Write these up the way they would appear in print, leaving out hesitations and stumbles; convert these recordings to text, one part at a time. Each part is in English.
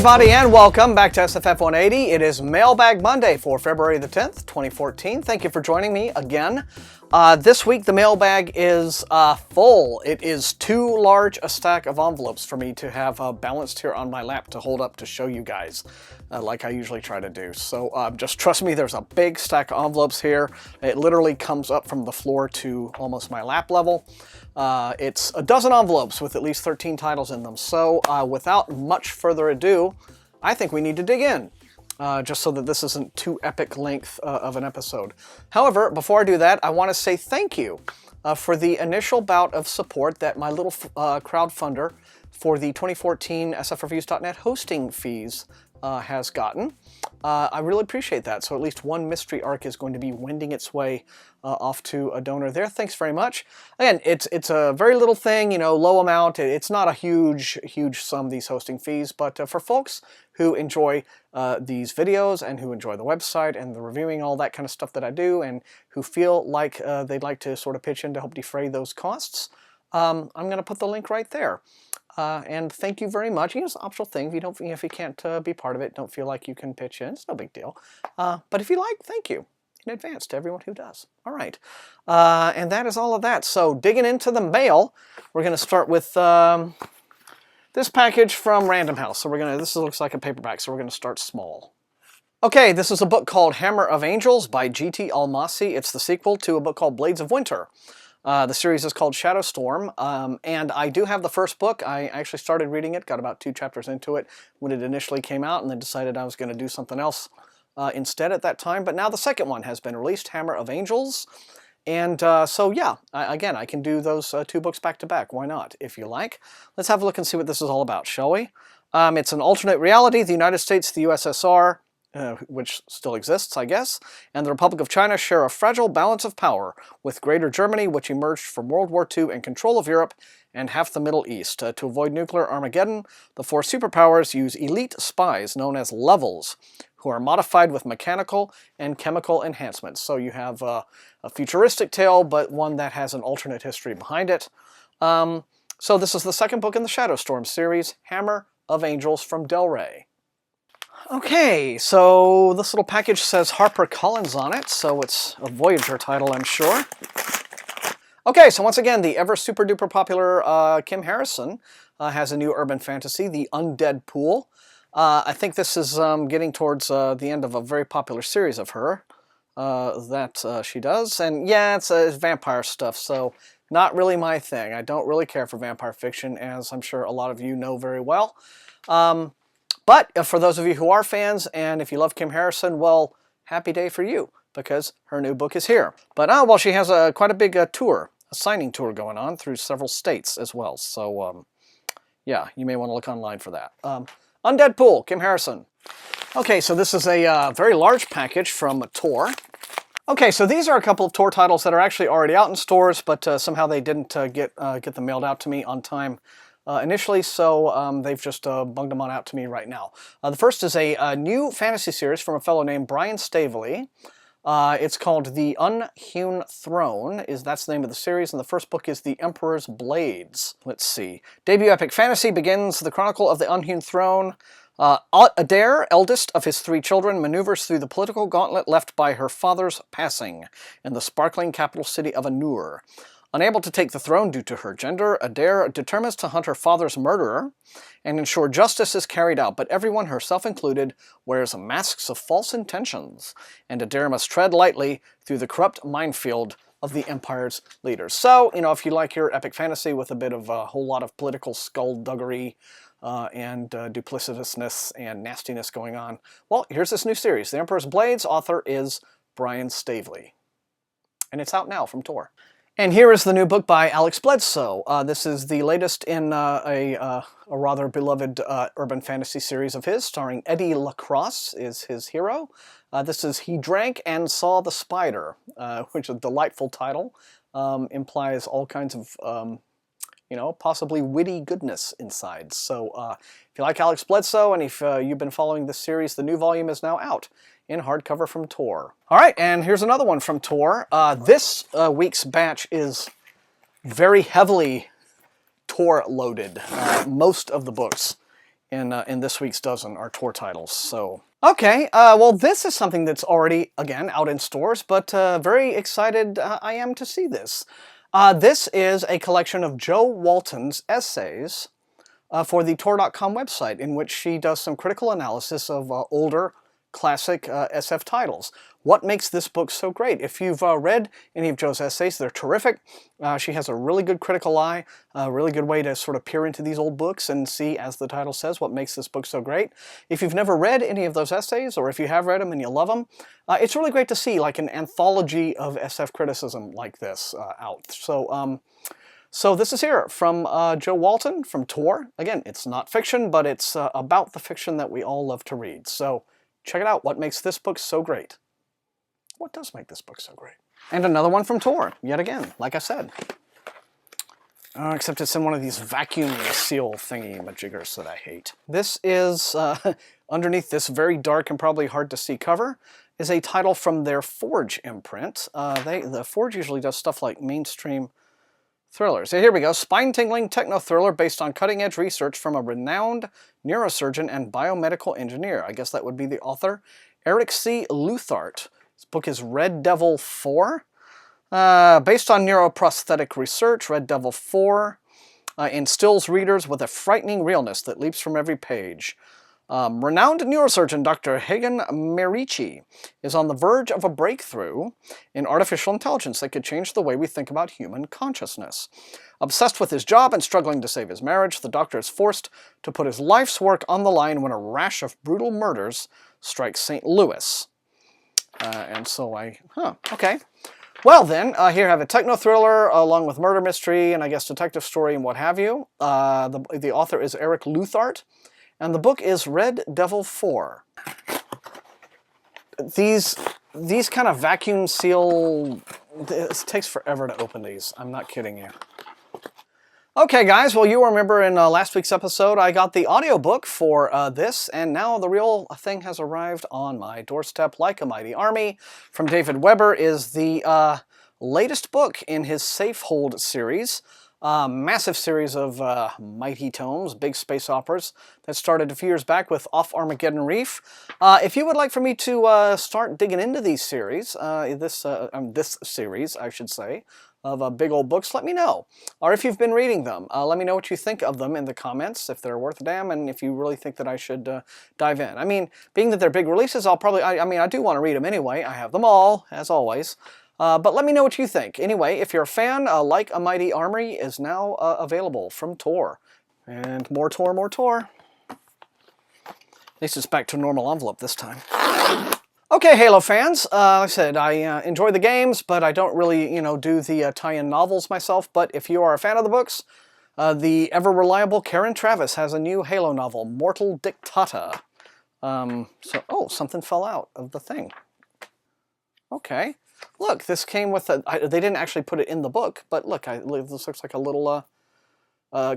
everybody, and welcome back to SFF180. It is Mailbag Monday for February the 10th, 2014. Thank you for joining me again. This week the mailbag is full. It is too large a stack of envelopes for me to have balanced here on my lap to hold up to show you guys, like I usually try to do. So just trust me, there's a big stack of envelopes here. It literally comes up from the floor to almost my lap level. It's a dozen envelopes with at least 13 titles in them. So without much further ado, I think we need to dig in, just so that this isn't too epic length of an episode. However, before I do that, I want to say thank you for the initial bout of support that my little crowdfunder for the 2014 SFReviews.net hosting fees has gotten. I really appreciate that. So at least one mystery arc is going to be wending its way off to a donor there. Thanks very much. Again, it's a very little thing, you know, low amount. It's not a huge sum, these hosting fees, but for folks who enjoy these videos and who enjoy the website and the reviewing, all that kind of stuff that I do, and who feel like they'd like to sort of pitch in to help defray those costs, I'm going to put the link right there. And thank you very much. It's an optional thing. If you don't, if you can't be part of it, don't feel like you can pitch in. It's no big deal. But if you like, thank you in advance to everyone who does. All right, and that is all of that. So digging into the mail, we're going to start with this package from Random House. So this looks like a paperback. So we're going to start small. Okay, this is a book called Hammer of Angels by G.T. Almasi. It's the sequel to a book called Blades of Winter. The series is called Shadowstorm, and I do have the first book. I actually started reading it, got about 2 chapters into it when it initially came out, and then decided I was going to do something else instead at that time. But now the second one has been released, Hammer of Angels, and so yeah, again, I can do those 2 books back to back. Why not, if you like? Let's have a look and see what this is all about, shall we? It's an alternate reality. The United States, the USSR, which still exists, I guess, and the Republic of China share a fragile balance of power with Greater Germany, which emerged from World War II in control of Europe and half the Middle East. To avoid nuclear Armageddon, the 4 superpowers use elite spies known as levels, who are modified with mechanical and chemical enhancements. So you have a futuristic tale, but one that has an alternate history behind it. So this is the second book in the Shadowstorm series, Hammer of Angels from Del Rey. Okay, so this little package says HarperCollins on it, so it's a Voyager title, I'm sure. Okay, so once again, the ever super duper popular Kim Harrison has a new urban fantasy, The Undead Pool. I think this is getting towards the end of a very popular series of her that she does. And yeah, it's vampire stuff, so not really my thing. I don't really care for vampire fiction, as I'm sure a lot of you know very well. But for those of you who are fans, and if you love Kim Harrison, well, happy day for you, because her new book is here. But well, she has quite a big tour, a signing tour going on through several states as well. So yeah, you may want to look online for that. Undead Pool, Kim Harrison. Okay, so this is a very large package from Tor. Okay, so these are a couple of Tor titles that are actually already out in stores, but somehow they didn't get them mailed out to me on time initially, so they've just bunged them on out to me right now. The first is a new fantasy series from a fellow named Brian Staveley. It's called The Unhewn Throne, that's the name of the series, and the first book is The Emperor's Blades. Let's see. Debut epic fantasy begins the chronicle of the Unhewn Throne. Aether, eldest of his 3 children, maneuvers through the political gauntlet left by her father's passing in the sparkling capital city of Anur. Unable to take the throne due to her gender, Aether determines to hunt her father's murderer and ensure justice is carried out, but everyone, herself included, wears masks of false intentions, and Aether must tread lightly through the corrupt minefield of the Empire's leaders. So, you know, if you like your epic fantasy with a bit of a whole lot of political skullduggery and duplicitousness and nastiness going on, well, here's this new series. The Emperor's Blades, author is Brian Staveley. And it's out now from Tor. And here is the new book by Alex Bledsoe. This is the latest in a rather beloved urban fantasy series of his, starring Eddie LaCrosse is his hero. This is He Drank and Saw the Spider, which is a delightful title. Implies all kinds of, you know, possibly witty goodness inside. So if you like Alex Bledsoe, and if you've been following this series, the new volume is now out in hardcover from Tor. All right, and here's another one from Tor. This week's batch is very heavily Tor loaded. Most of the books in this week's dozen are Tor titles. So okay, well, this is something that's already, again, out in stores, but very excited I am to see this. This is a collection of Jo Walton's essays for the Tor.com website, in which she does some critical analysis of older classic SF titles. What makes this book so great? If you've read any of Jo's essays, they're terrific. She has a really good critical eye, a really good way to sort of peer into these old books and see, as the title says, what makes this book so great. If you've never read any of those essays, or if you have read them and you love them, it's really great to see like an anthology of SF criticism like this out. So this is here from Jo Walton from Tor. Again, it's not fiction, but it's about the fiction that we all love to read. So check it out. What makes this book so great? What does make this book so great? And another one from Tor, yet again, like I said. Except it's in one of these vacuum seal thingy-majiggers that I hate. This is, underneath this very dark and probably hard to see cover, is a title from their Forge imprint. The Forge usually does stuff like mainstream thrillers. So here we go. Spine-tingling techno-thriller based on cutting-edge research from a renowned neurosurgeon and biomedical engineer. I guess that would be the author, Eric C. Luthart. This book is Red Devil 4. Based on neuroprosthetic research, Red Devil 4 instills readers with a frightening realness that leaps from every page. Renowned neurosurgeon Dr. Hagen Merici is on the verge of a breakthrough in artificial intelligence that could change the way we think about human consciousness. Obsessed with his job and struggling to save his marriage, the doctor is forced to put his life's work on the line when a rash of brutal murders strikes St. Louis. Okay. Well then, here I have a techno-thriller along with murder mystery and I guess detective story and what have you. The author is Eric Luthart. And the book is Red Devil 4. These kind of vacuum seal... It takes forever to open these. I'm not kidding you. Okay, guys. Well, you remember in last week's episode, I got the audiobook for this, and now the real thing has arrived on my doorstep. Like a Mighty Army from David Weber is the latest book in his Safe Hold series. Massive series of mighty tomes, big space operas that started a few years back with Off Armageddon Reef. If you would like for me to start digging into these series, this series, I should say, of big old books, let me know. Or if you've been reading them, let me know what you think of them in the comments, if they're worth a damn, and if you really think that I should dive in. I mean, being that they're big releases, I do want to read them anyway. I have them all, as always. But let me know what you think. Anyway, if you're a fan, Like a Mighty Army is now available from Tor. And more Tor, more Tor. At least it's back to normal envelope this time. Okay, Halo fans, like I said, I enjoy the games, but I don't really, do the tie-in novels myself. But if you are a fan of the books, the ever-reliable Karen Traviss has a new Halo novel, Mortal Dictata. Oh, something fell out of the thing. Okay. Look, this came with a... they didn't actually put it in the book, but look, this looks like a little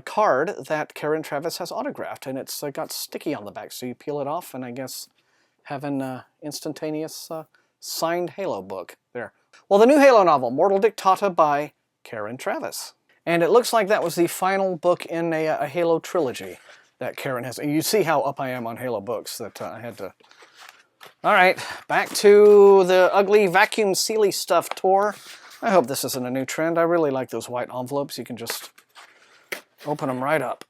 card that Karen Traviss has autographed, and it's got sticky on the back, so you peel it off, and I guess have an instantaneous signed Halo book there. Well, the new Halo novel, Mortal Dictata by Karen Traviss. And it looks like that was the final book in a Halo trilogy that Karen has. And you see how up I am on Halo books that I had to... All right, back to the ugly vacuum sealy stuff, Tor. I hope this isn't a new trend. I really like those white envelopes. You can just open them right up.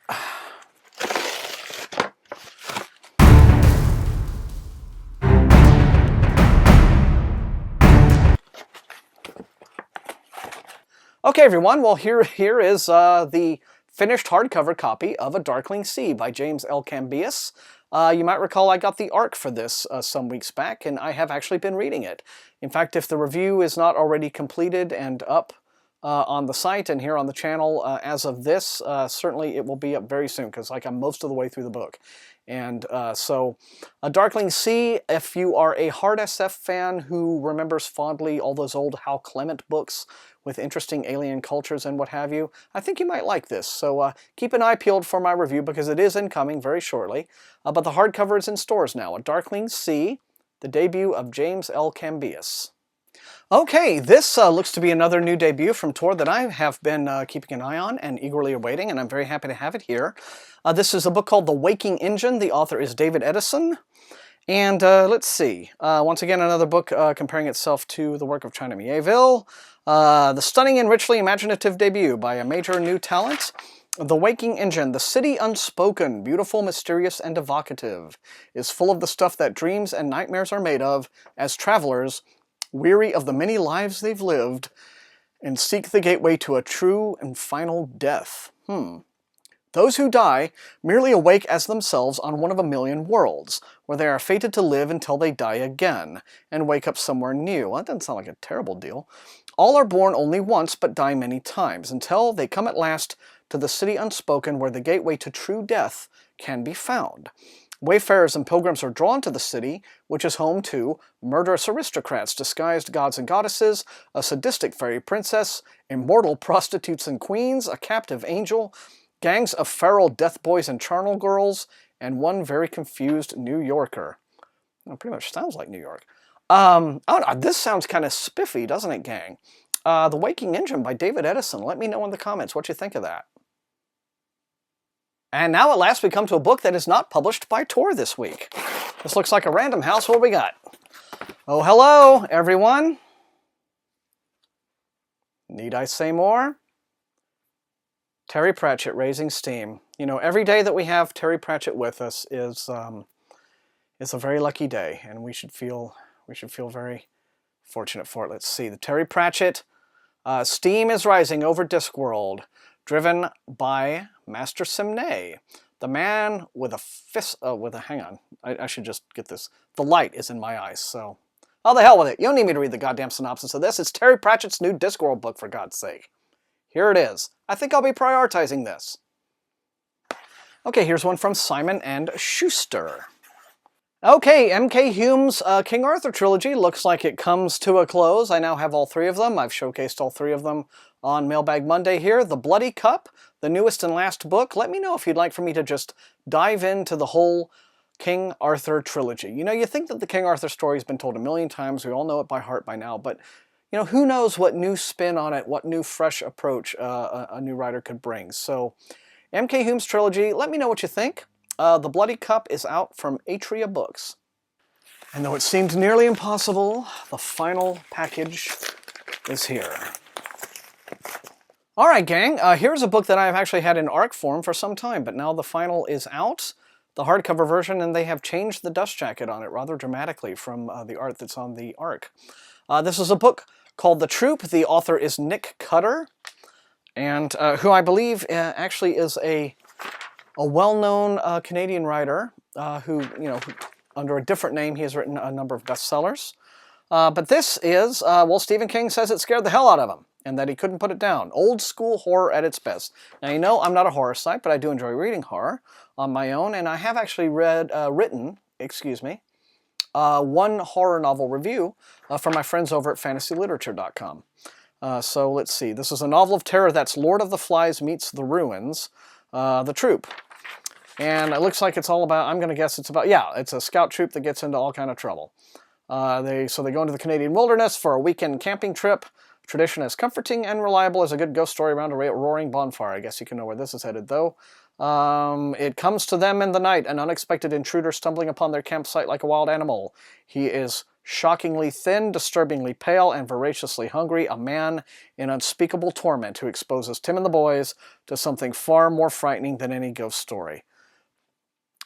Okay, everyone. Well, here is the finished hardcover copy of A Darkling Sea by James L. Cambias. You might recall I got the ARC for this some weeks back, and I have actually been reading it. In fact, if the review is not already completed and up on the site and here on the channel as of this, certainly it will be up very soon, because I'm most of the way through the book. And so, A Darkling Sea, if you are a hard SF fan who remembers fondly all those old Hal Clement books with interesting alien cultures and what have you, I think you might like this. So keep an eye peeled for my review, because it is incoming very shortly. But the hardcover is in stores now. A Darkling Sea, the debut of James L. Cambias. Okay, this looks to be another new debut from Tor that I have been keeping an eye on and eagerly awaiting, and I'm very happy to have it here. This is a book called The Waking Engine. The author is David Edison. And let's see, once again, another book comparing itself to the work of China Miéville. The stunning and richly imaginative debut by a major new talent. The Waking Engine, the city unspoken, beautiful, mysterious, and evocative, is full of the stuff that dreams and nightmares are made of as travelers, weary of the many lives they've lived, and seek the gateway to a true and final death. Those who die merely awake as themselves on one of a million worlds, where they are fated to live until they die again, and wake up somewhere new. Well, that doesn't sound like a terrible deal. All are born only once, but die many times, until they come at last to the city unspoken, where the gateway to true death can be found. Wayfarers and pilgrims are drawn to the city, which is home to murderous aristocrats, disguised gods and goddesses, a sadistic fairy princess, immortal prostitutes and queens, a captive angel, gangs of feral death boys and charnel girls, and one very confused New Yorker. Well, pretty much sounds like New York. Oh, this sounds kind of spiffy, doesn't it, gang? The Waking Engine by David Edison. Let me know in the comments what you think of that. And now at last we come to a book that is not published by Tor this week. This looks like a Random House. What do we got? Oh, hello, everyone. Need I say more? Terry Pratchett raising steam. You know, every day that we have Terry Pratchett with us is a very lucky day, and we should feel very fortunate for it. Let's see. The Terry Pratchett steam is rising over Discworld, driven by Master Simnay, the man with a fist. Hang on. I should just get this. The light is in my eyes, so. Oh, the hell with it. You don't need me to read the goddamn synopsis of this. It's Terry Pratchett's new Discworld book, for God's sake. Here it is. I think I'll be prioritizing this. Okay, here's one from Simon & Schuster. Okay, M.K. Hume's King Arthur trilogy looks like it comes to a close. I now have all three of them. I've showcased all three of them on Mailbag Monday here. The Bloody Cup, the newest and last book. Let me know if you'd like for me to just dive into the whole King Arthur trilogy. You know, you think that the King Arthur story has been told a million times. We all know it by heart by now, but you know, who knows what new spin on it, what new fresh approach a new writer could bring. So, M.K. Hume's trilogy, let me know what you think. The Bloody Cup is out from Atria Books. And though it seemed nearly impossible, the final package is here. Alright, gang, here's a book that I've actually had in ARC form for some time, but now the final is out, the hardcover version, and they have changed the dust jacket on it rather dramatically from the art that's on the ARC. This is a book called The Troop. The author is Nick Cutter, and who I believe actually is a well-known Canadian writer who, you know, under a different name, he has written a number of bestsellers. But this is, well, Stephen King says it scared the hell out of him, and that he couldn't put it down. Old school horror at its best. Now, you know, I'm not a horror site, but I do enjoy reading horror on my own, and I have actually written one horror novel review from my friends over at fantasyliterature.com. So let's see. This is a novel of terror that's Lord of the Flies meets The Ruins, The Troop. And it looks like it's all about, I'm going to guess it's about, yeah, it's a scout troop that gets into all kind of trouble. They go into the Canadian wilderness for a weekend camping trip. Tradition as comforting and reliable as a good ghost story around a roaring bonfire. I guess you can know where this is headed, though. It comes to them in the night, an unexpected intruder stumbling upon their campsite like a wild animal. He is shockingly thin, disturbingly pale, and voraciously hungry, a man in unspeakable torment who exposes Tim and the boys to something far more frightening than any ghost story.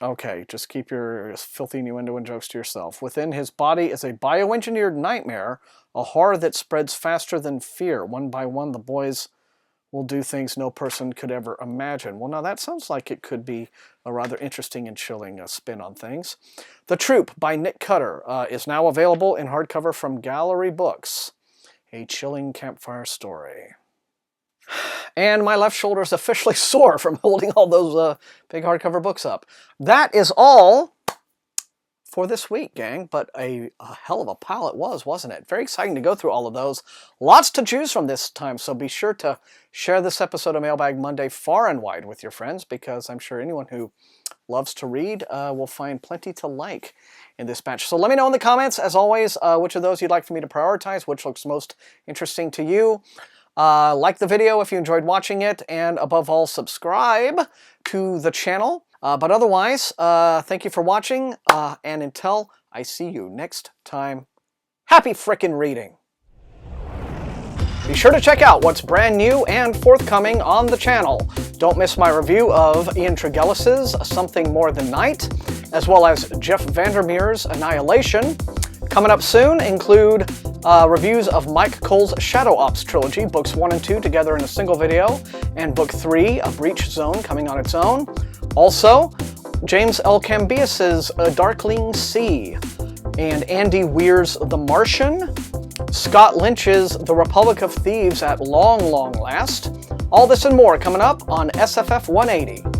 Okay, just keep your filthy innuendo and jokes to yourself. Within his body is a bioengineered nightmare, a horror that spreads faster than fear. One by one, the boys will do things no person could ever imagine. Well, now that sounds like it could be a rather interesting and chilling spin on things. The Troop by Nick Cutter is now available in hardcover from Gallery Books. A chilling campfire story. And my left shoulder is officially sore from holding all those big hardcover books up. That is all for this week, gang, but a hell of a pile it was, wasn't it? Very exciting to go through all of those. Lots to choose from this time, so be sure to share this episode of Mailbag Monday far and wide with your friends, because I'm sure anyone who loves to read will find plenty to like in this batch. So let me know in the comments, as always, which of those you'd like for me to prioritize, which looks most interesting to you. Like the video if you enjoyed watching it, and above all, subscribe to the channel. But otherwise, thank you for watching, and until I see you next time, happy frickin' reading! Be sure to check out what's brand new and forthcoming on the channel. Don't miss my review of Ian Tregellis's Something More Than Night, as well as Jeff Vandermeer's Annihilation. Coming up soon include reviews of Mike Cole's Shadow Ops trilogy, books 1 and 2 together in a single video, and book 3, A Breach Zone, coming on its own. Also, James L. Cambias's Darkling Sea, and Andy Weir's The Martian, Scott Lynch's The Republic of Thieves at Long, Long Last. All this and more coming up on SFF180.